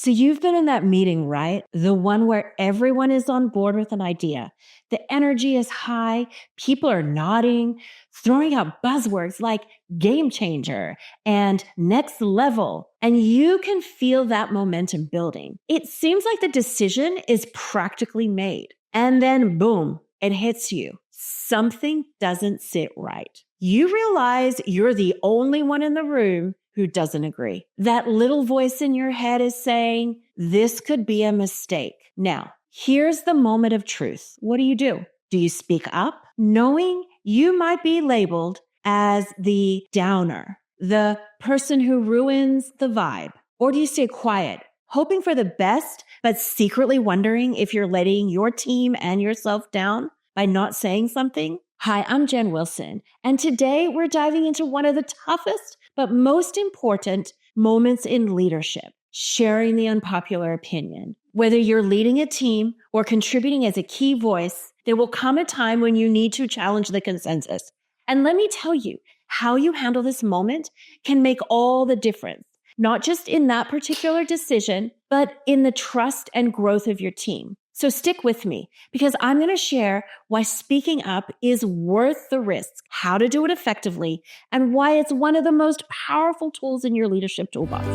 So you've been in that meeting, right? The one where everyone is on board with an idea. The energy is high. People are nodding, throwing out buzzwords like game changer and next level. And you can feel that momentum building. It seems like the decision is practically made. And then boom, it hits you. Something doesn't sit right. You realize you're the only one in the room who doesn't agree. That little voice in your head is saying, this could be a mistake. Now, here's the moment of truth. What do? Do you speak up, knowing you might be labeled as the downer, the person who ruins the vibe? Or do you stay quiet, hoping for the best, but secretly wondering if you're letting your team and yourself down by not saying something? Hi, I'm Jen Wilson, and today we're diving into one of the toughest but most important moments in leadership, sharing the unpopular opinion. Whether you're leading a team or contributing as a key voice, there will come a time when you need to challenge the consensus. And let me tell you, how you handle this moment can make all the difference, not just in that particular decision, but in the trust and growth of your team. So stick with me because I'm going to share why speaking up is worth the risk, how to do it effectively, and why it's one of the most powerful tools in your leadership toolbox.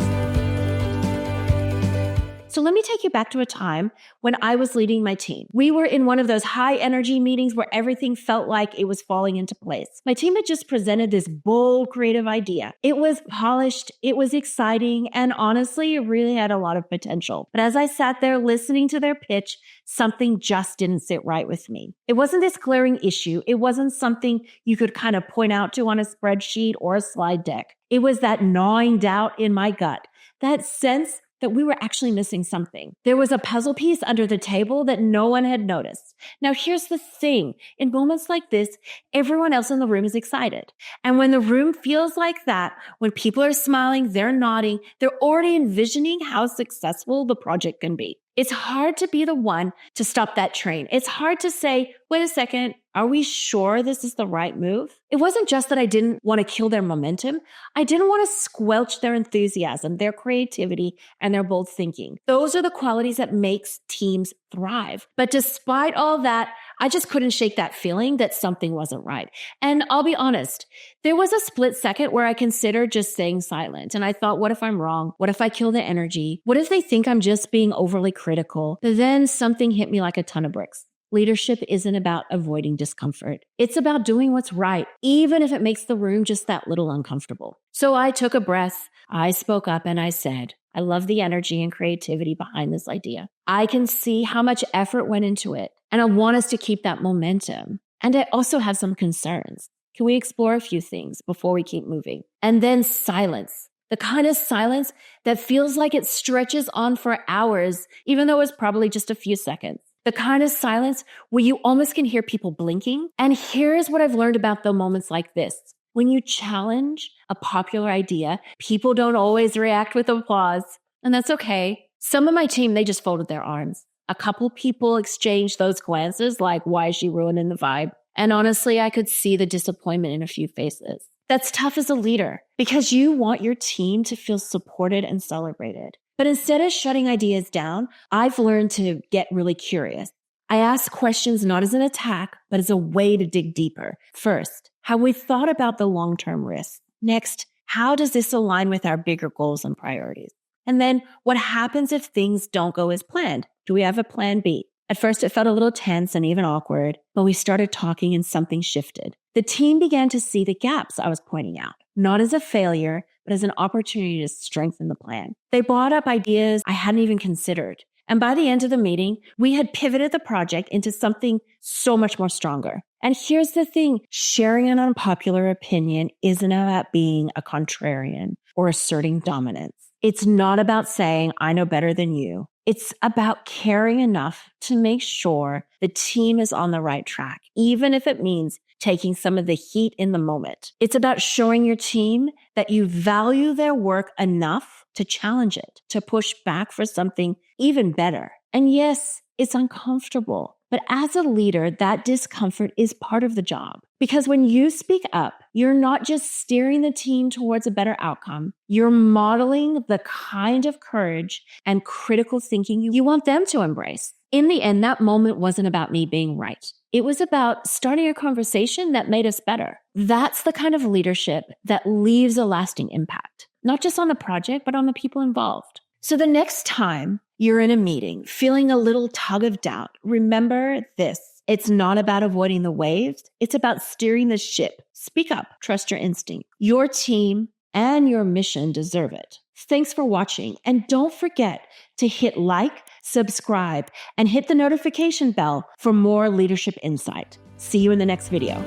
So let me take you back to a time when I was leading my team. We were in one of those high energy meetings where everything felt like it was falling into place. My team had just presented this bold, creative idea. It was polished, it was exciting, and honestly, it really had a lot of potential. But as I sat there listening to their pitch, something just didn't sit right with me. It wasn't this glaring issue. It wasn't something you could kind of point out to on a spreadsheet or a slide deck. It was that gnawing doubt in my gut, that sense that we were actually missing something. There was a puzzle piece under the table that no one had noticed. Now, here's the thing. In moments like this, everyone else in the room is excited. And when the room feels like that, when people are smiling, they're nodding, they're already envisioning how successful the project can be. It's hard to be the one to stop that train. It's hard to say, wait a second, are we sure this is the right move? It wasn't just that I didn't want to kill their momentum. I didn't want to squelch their enthusiasm, their creativity, and their bold thinking. Those are the qualities that makes teams thrive. But despite all that, I just couldn't shake that feeling that something wasn't right. And I'll be honest, there was a split second where I considered just staying silent. And I thought, what if I'm wrong? What if I kill the energy? What if they think I'm just being overly critical? But then something hit me like a ton of bricks. Leadership isn't about avoiding discomfort. It's about doing what's right, even if it makes the room just that little uncomfortable. So I took a breath, I spoke up, and I said, I love the energy and creativity behind this idea. I can see how much effort went into it, and I want us to keep that momentum. And I also have some concerns. Can we explore a few things before we keep moving? And then silence. The kind of silence that feels like it stretches on for hours, even though it's probably just a few seconds. The kind of silence where you almost can hear people blinking. And here's what I've learned about the moments like this. When you challenge a popular idea, people don't always react with applause. And that's okay. Some of my team, they just folded their arms. A couple people exchanged those glances like, why is she ruining the vibe? And honestly, I could see the disappointment in a few faces. That's tough as a leader because you want your team to feel supported and celebrated. But instead of shutting ideas down, I've learned to get really curious. I ask questions not as an attack, but as a way to dig deeper. First, have we thought about the long-term risks? Next, how does this align with our bigger goals and priorities? And then what happens if things don't go as planned? Do we have a plan B? At first, it felt a little tense and even awkward, but we started talking and something shifted. The team began to see the gaps I was pointing out, not as a failure, but as an opportunity to strengthen the plan. They brought up ideas I hadn't even considered. And by the end of the meeting, we had pivoted the project into something so much more stronger. And here's the thing, sharing an unpopular opinion isn't about being a contrarian or asserting dominance. It's not about saying, I know better than you. It's about caring enough to make sure the team is on the right track, even if it means taking some of the heat in the moment. It's about showing your team that you value their work enough to challenge it, to push back for something even better. And yes, it's uncomfortable, But as a leader, that discomfort is part of the job. Because when you speak up, you're not just steering the team towards a better outcome, you're modeling the kind of courage and critical thinking you want them to embrace. In the end, that moment wasn't about me being right. It was about starting a conversation that made us better. That's the kind of leadership that leaves a lasting impact, not just on the project, but on the people involved. So the next time you're in a meeting feeling a little tug of doubt, remember this. It's not about avoiding the waves. It's about steering the ship. Speak up. Trust your instinct. Your team and your mission deserve it. Thanks for watching. And don't forget to hit like, subscribe, and hit the notification bell for more leadership insight. See you in the next video.